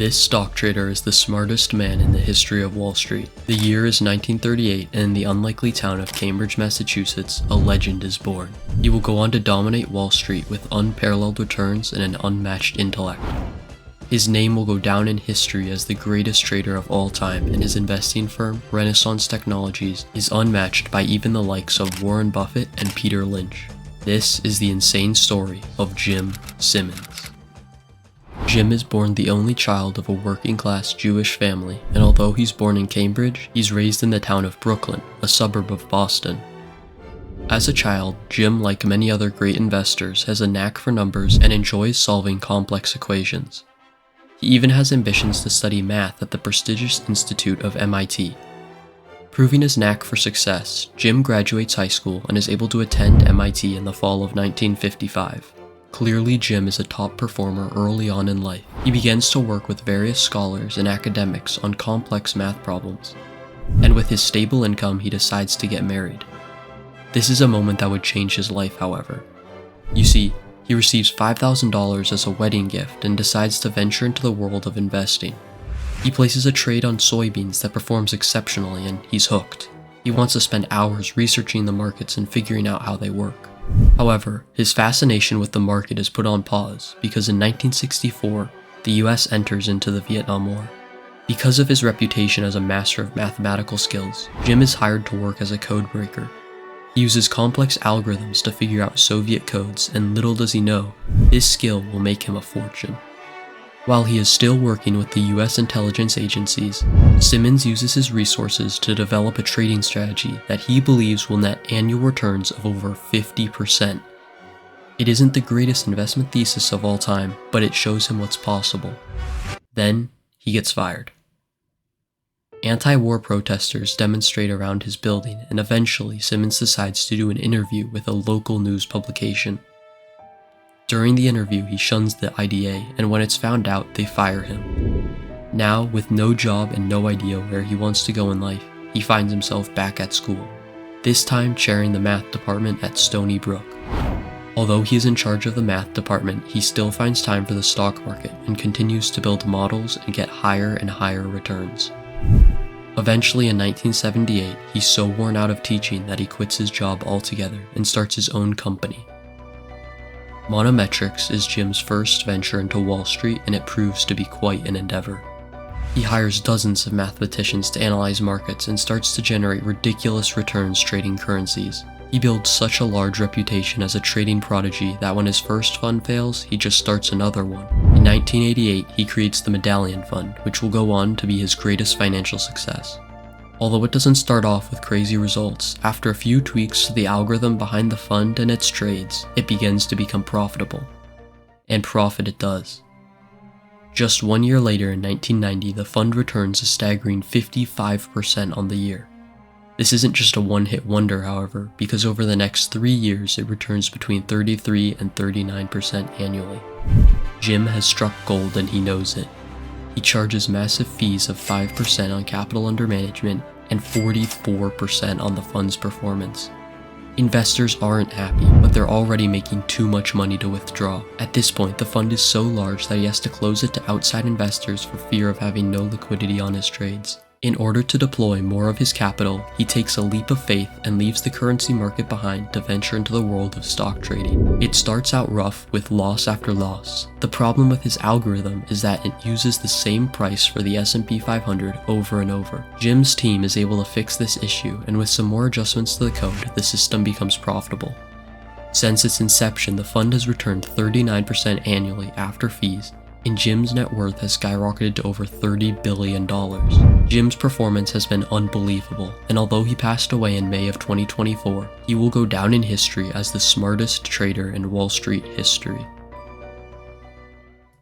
This stock trader is the smartest man in the history of Wall Street. The year is 1938, and in the unlikely town of Cambridge, Massachusetts, a legend is born. He will go on to dominate Wall Street with unparalleled returns and an unmatched intellect. His name will go down in history as the greatest trader of all time, and his investing firm, Renaissance Technologies, is unmatched by even the likes of Warren Buffett and Peter Lynch. This is the insane story of Jim Simmons. Jim is born the only child of a working-class Jewish family, and although he's born in Cambridge, he's raised in the town of Brooklyn, a suburb of Boston. As a child, Jim, like many other great investors, has a knack for numbers and enjoys solving complex equations. He even has ambitions to study math at the prestigious Institute of MIT. Proving his knack for success, Jim graduates high school and is able to attend MIT in the fall of 1955. Clearly, Jim is a top performer early on in life. He begins to work with various scholars and academics on complex math problems. And with his stable income, he decides to get married. This is a moment that would change his life, however. You see, he receives $5,000 as a wedding gift and decides to venture into the world of investing. He places a trade on soybeans that performs exceptionally, and he's hooked. He wants to spend hours researching the markets and figuring out how they work. However, his fascination with the market is put on pause because in 1964, the US enters into the Vietnam War. Because of his reputation as a master of mathematical skills, Jim is hired to work as a codebreaker. He uses complex algorithms to figure out Soviet codes, and little does he know, this skill will make him a fortune. While he is still working with the US intelligence agencies, Simmons uses his resources to develop a trading strategy that he believes will net annual returns of over 50%. It isn't the greatest investment thesis of all time, but it shows him what's possible. Then, he gets fired. Anti-war protesters demonstrate around his building, and eventually Simmons decides to do an interview with a local news publication. During the interview, he shuns the IDA, and when it's found out, they fire him. Now, with no job and no idea where he wants to go in life, he finds himself back at school, this time chairing the math department at Stony Brook. Although he is in charge of the math department, he still finds time for the stock market and continues to build models and get higher and higher returns. Eventually, in 1978, he's so worn out of teaching that he quits his job altogether and starts his own company. Monometrics is Jim's first venture into Wall Street, and it proves to be quite an endeavor. He hires dozens of mathematicians to analyze markets and starts to generate ridiculous returns trading currencies. He builds such a large reputation as a trading prodigy that when his first fund fails, he just starts another one. In 1988, he creates the Medallion Fund, which will go on to be his greatest financial success. Although it doesn't start off with crazy results, after a few tweaks to the algorithm behind the fund and its trades, it begins to become profitable. And profit it does. Just 1 year later, in 1990, the fund returns a staggering 55% on the year. This isn't just a one-hit wonder, however, because over the next 3 years it returns between 33 and 39% annually. Jim has struck gold and he knows it. He charges massive fees of 5% on capital under management and 44% on the fund's performance. Investors aren't happy, but they're already making too much money to withdraw. At this point, the fund is so large that he has to close it to outside investors for fear of having no liquidity on his trades. In order to deploy more of his capital, he takes a leap of faith and leaves the currency market behind to venture into the world of stock trading. It starts out rough with loss after loss. The problem with his algorithm is that it uses the same price for the S&P 500 over and over. Jim's team is able to fix this issue, and with some more adjustments to the code, the system becomes profitable. Since its inception, the fund has returned 39% annually after fees, and Jim's net worth has skyrocketed to over $30 billion. Jim's performance has been unbelievable, and although he passed away in May of 2024, he will go down in history as the smartest trader in Wall Street history.